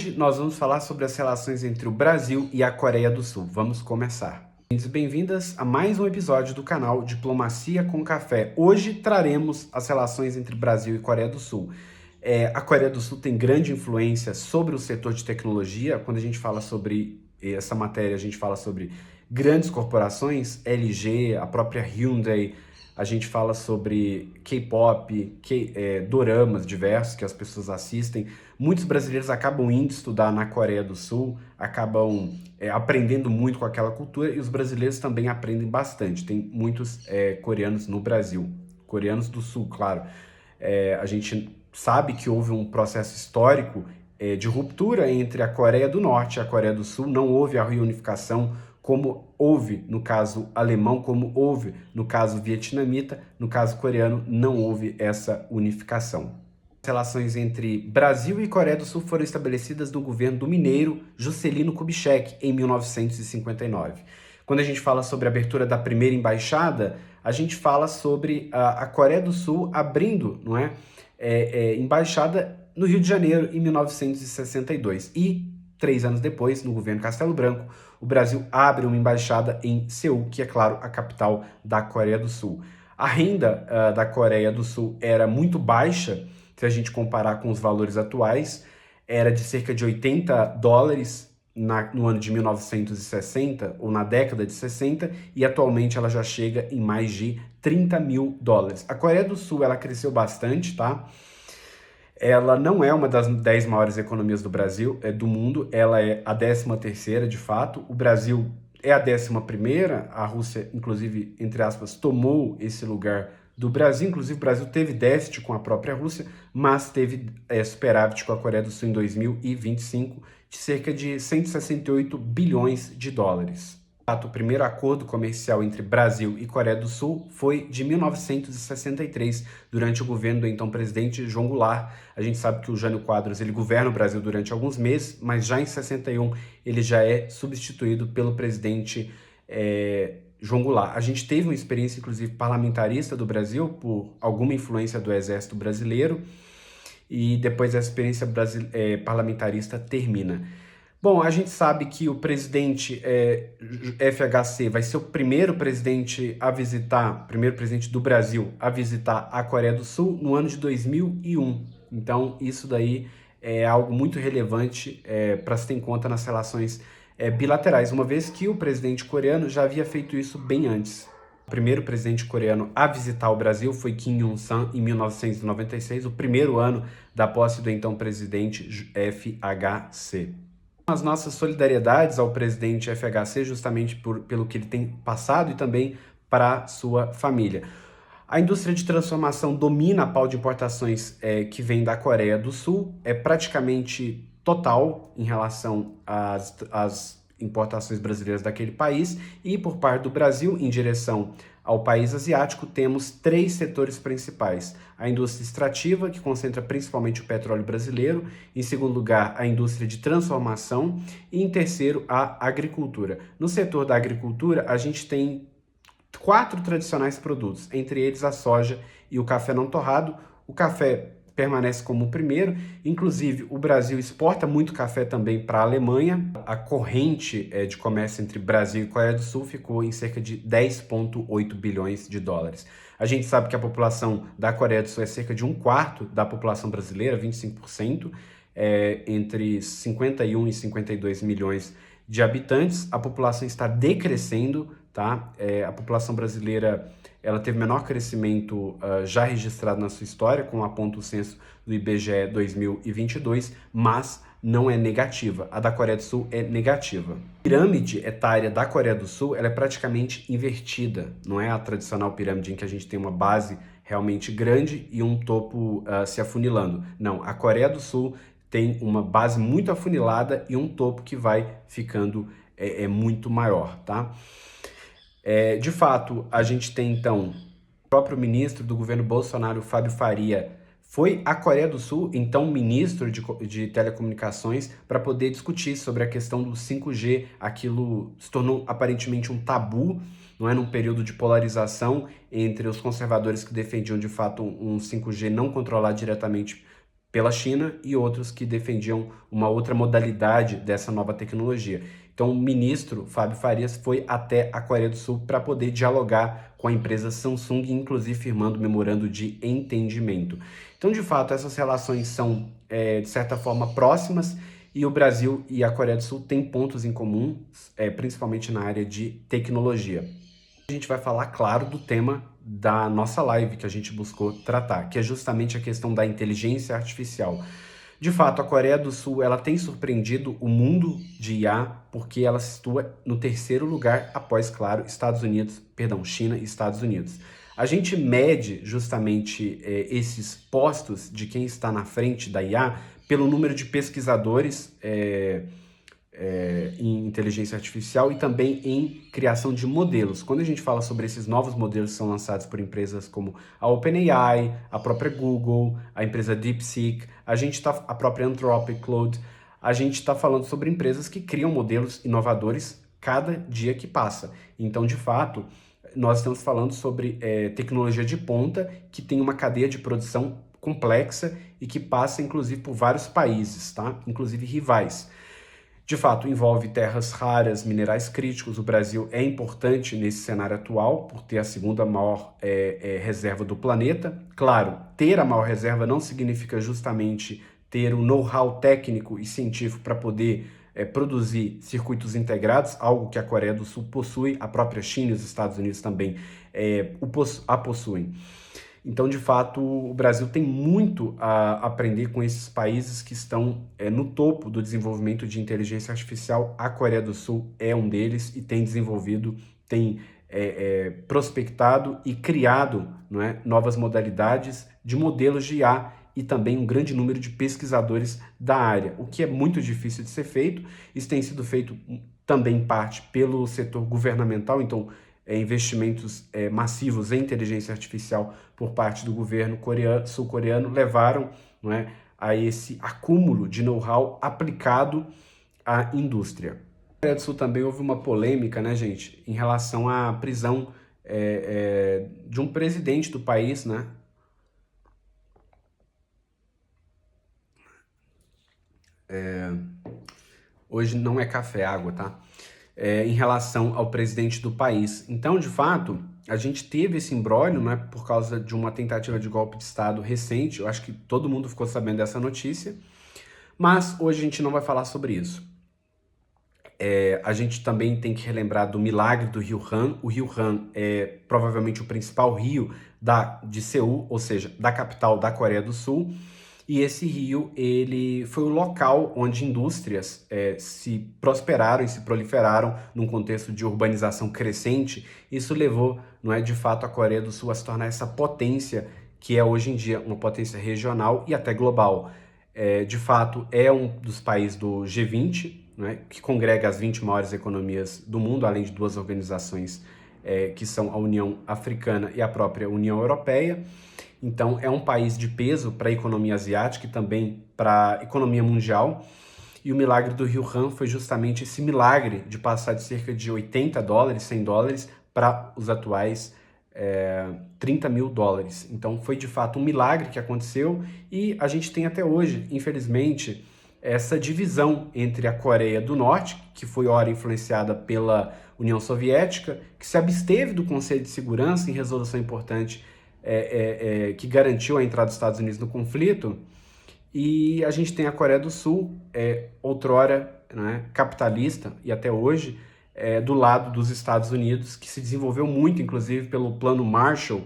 Hoje nós vamos falar sobre as relações entre o Brasil e a Coreia do Sul. Vamos começar. Bem-vindas a mais um episódio do canal Diplomacia com Café. Hoje traremos as relações entre Brasil e Coreia do Sul. A Coreia do Sul tem grande influência sobre o setor de tecnologia. Quando a gente fala sobre essa matéria, a gente fala sobre grandes corporações, LG, a própria Hyundai. A gente fala sobre K-pop, doramas diversos que as pessoas assistem. Muitos brasileiros acabam indo estudar na Coreia do Sul, acabam aprendendo muito com aquela cultura, e os brasileiros também aprendem bastante. Tem muitos coreanos no Brasil, coreanos do Sul, claro. A gente sabe que houve um processo histórico de ruptura entre a Coreia do Norte e a Coreia do Sul. Não houve a reunificação como houve no caso alemão, como houve no caso vietnamita. No caso coreano, não houve essa unificação. As relações entre Brasil e Coreia do Sul foram estabelecidas no governo do mineiro Juscelino Kubitschek em 1959. Quando a gente fala sobre a abertura da primeira embaixada, a gente fala sobre a Coreia do Sul abrindo, não é, embaixada no Rio de Janeiro em 1962. E 3 anos depois, no governo Castelo Branco, o Brasil abre uma embaixada em Seul, que é, claro, a capital da Coreia do Sul. A renda da Coreia do Sul era muito baixa, se a gente comparar com os valores atuais. Era de cerca de $80 no ano de 1960, ou na década de 60, e atualmente ela já chega em mais de $30 mil. A Coreia do Sul, ela cresceu bastante, tá? Ela não é uma das 10 maiores economias do mundo, ela é a 13ª, de fato. O Brasil é a 11ª, a Rússia, inclusive, entre aspas, tomou esse lugar do Brasil. Inclusive, o Brasil teve déficit com a própria Rússia, mas teve superávit com a Coreia do Sul em 2025, de cerca de $168 bilhões. O primeiro acordo comercial entre Brasil e Coreia do Sul foi de 1963, durante o governo do então presidente João Goulart. A gente sabe que o Jânio Quadros ele governa o Brasil durante alguns meses, mas já em 61 ele já é substituído pelo presidente João Goulart. A gente teve uma experiência, inclusive, parlamentarista do Brasil, por alguma influência do Exército Brasileiro, e depois a experiência parlamentarista termina. Bom, a gente sabe que o presidente FHC vai ser o primeiro presidente do Brasil a visitar a Coreia do Sul no ano de 2001. Então, isso daí é algo muito relevante para se ter em conta nas relações bilaterais, uma vez que o presidente coreano já havia feito isso bem antes. O primeiro presidente coreano a visitar o Brasil foi Kim Il-sung em 1996, o primeiro ano da posse do então presidente FHC. As nossas solidariedades ao presidente FHC, justamente pelo que ele tem passado, e também para sua família. A indústria de transformação domina a pau de importações que vem da Coreia do Sul, é praticamente total em relação às importações brasileiras daquele país, e por parte do Brasil, em direção ao país asiático, temos 3 setores principais. A indústria extrativa, que concentra principalmente o petróleo brasileiro; em segundo lugar, a indústria de transformação; e em terceiro, a agricultura. No setor da agricultura, a gente tem 4 tradicionais produtos, entre eles a soja e o café não torrado. O café permanece como o primeiro, inclusive o Brasil exporta muito café também para a Alemanha. A corrente de comércio entre Brasil e Coreia do Sul ficou em cerca de $10,8 bilhões. A gente sabe que a população da Coreia do Sul é cerca de 1/4 da população brasileira, 25%, entre 51 e 52 milhões de habitantes. A população está decrescendo, tá? A população brasileira ela teve o menor crescimento já registrado na sua história, como aponta o censo do IBGE 2022, mas não é negativa. A da Coreia do Sul é negativa. A pirâmide etária da Coreia do Sul ela é praticamente invertida. Não é a tradicional pirâmide em que a gente tem uma base realmente grande e um topo se afunilando. Não, a Coreia do Sul tem uma base muito afunilada e um topo que vai ficando muito maior, tá? De fato, a gente tem, então, o próprio ministro do governo Bolsonaro, Fábio Faria, foi à Coreia do Sul, então ministro de telecomunicações, para poder discutir sobre a questão do 5G. Aquilo se tornou aparentemente um tabu, não é? Num período de polarização entre os conservadores que defendiam de fato um 5G não controlado diretamente pela China e outros que defendiam uma outra modalidade dessa nova tecnologia. Então, o ministro Fábio Farias foi até a Coreia do Sul para poder dialogar com a empresa Samsung, inclusive firmando memorando de entendimento. Então, de fato, essas relações são, de certa forma, próximas e o Brasil e a Coreia do Sul têm pontos em comum, principalmente na área de tecnologia. A gente vai falar, claro, do tema da nossa live que a gente buscou tratar, que é justamente a questão da inteligência artificial. De fato, a Coreia do Sul ela tem surpreendido o mundo de IA porque ela se situa no terceiro lugar após, claro, China e Estados Unidos. A gente mede justamente esses postos de quem está na frente da IA pelo número de pesquisadores em inteligência artificial e também em criação de modelos. Quando a gente fala sobre esses novos modelos que são lançados por empresas como a OpenAI, a própria Google, a empresa DeepSeek, a própria Anthropic, Claude, a gente está falando sobre empresas que criam modelos inovadores cada dia que passa. Então, de fato, nós estamos falando sobre tecnologia de ponta que tem uma cadeia de produção complexa e que passa, inclusive, por vários países, tá? Inclusive rivais. De fato, envolve terras raras, minerais críticos. O Brasil é importante nesse cenário atual, por ter a segunda maior reserva do planeta. Claro, ter a maior reserva não significa justamente ter o know-how técnico e científico para poder produzir circuitos integrados, algo que a Coreia do Sul possui, a própria China e os Estados Unidos também a possuem. Então, de fato, o Brasil tem muito a aprender com esses países que estão no topo do desenvolvimento de inteligência artificial. A Coreia do Sul é um deles e tem desenvolvido, tem prospectado e criado, não é, novas modalidades de modelos de IA e também um grande número de pesquisadores da área, o que é muito difícil de ser feito. Isso tem sido feito também em parte pelo setor governamental, então investimentos massivos em inteligência artificial por parte do governo sul-coreano levaram, não é, a esse acúmulo de know-how aplicado à indústria. Na Coreia do Sul também houve uma polêmica, né, gente, em relação à prisão de um presidente do país, né? Hoje não é café, é água, tá? Em relação ao presidente do país. Então, de fato, a gente teve esse imbróglio, né, por causa de uma tentativa de golpe de Estado recente. Eu acho que todo mundo ficou sabendo dessa notícia, mas hoje a gente não vai falar sobre isso. A gente também tem que relembrar do milagre do Rio Han. O Rio Han é provavelmente o principal rio de Seul, ou seja, da capital da Coreia do Sul. E esse rio, ele foi o local onde indústrias se prosperaram e se proliferaram num contexto de urbanização crescente. Isso levou, não é, de fato, a Coreia do Sul a se tornar essa potência que é hoje em dia uma potência regional e até global. De fato, é um dos países do G20, né, que congrega as 20 maiores economias do mundo, além de duas organizações que são a União Africana e a própria União Europeia. Então, é um país de peso para a economia asiática e também para a economia mundial. E o milagre do Rio Han foi justamente esse milagre de passar de cerca de 80 dólares, 100 dólares, para os atuais 30 mil dólares. Então, foi de fato um milagre que aconteceu e a gente tem até hoje, infelizmente, essa divisão entre a Coreia do Norte, que foi ora influenciada pela União Soviética, que se absteve do Conselho de Segurança em resolução importante que garantiu a entrada dos Estados Unidos no conflito, e a gente tem a Coreia do Sul, outrora, né, capitalista, e até hoje, do lado dos Estados Unidos, que se desenvolveu muito, inclusive, pelo Plano Marshall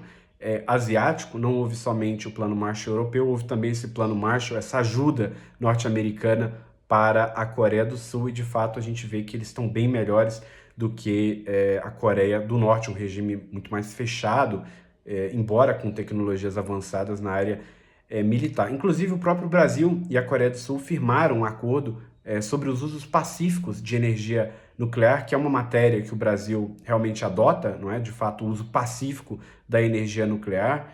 asiático. Não houve somente o Plano Marshall europeu, houve também esse Plano Marshall, essa ajuda norte-americana para a Coreia do Sul, e de fato a gente vê que eles estão bem melhores do que a Coreia do Norte, um regime muito mais fechado, embora com tecnologias avançadas na área militar. Inclusive, o próprio Brasil e a Coreia do Sul firmaram um acordo sobre os usos pacíficos de energia nuclear, que é uma matéria que o Brasil realmente adota, não é? De fato, o uso pacífico da energia nuclear,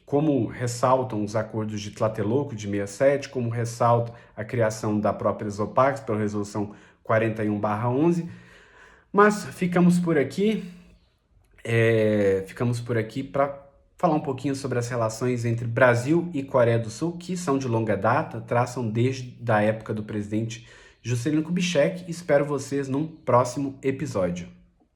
como ressaltam os acordos de Tlatelolco de 67, como ressalta a criação da própria Exopax pela resolução 41/11. Mas ficamos por aqui. Ficamos por aqui para falar um pouquinho sobre as relações entre Brasil e Coreia do Sul, que são de longa data, traçam desde a época do presidente Juscelino Kubitschek. Espero vocês num próximo episódio.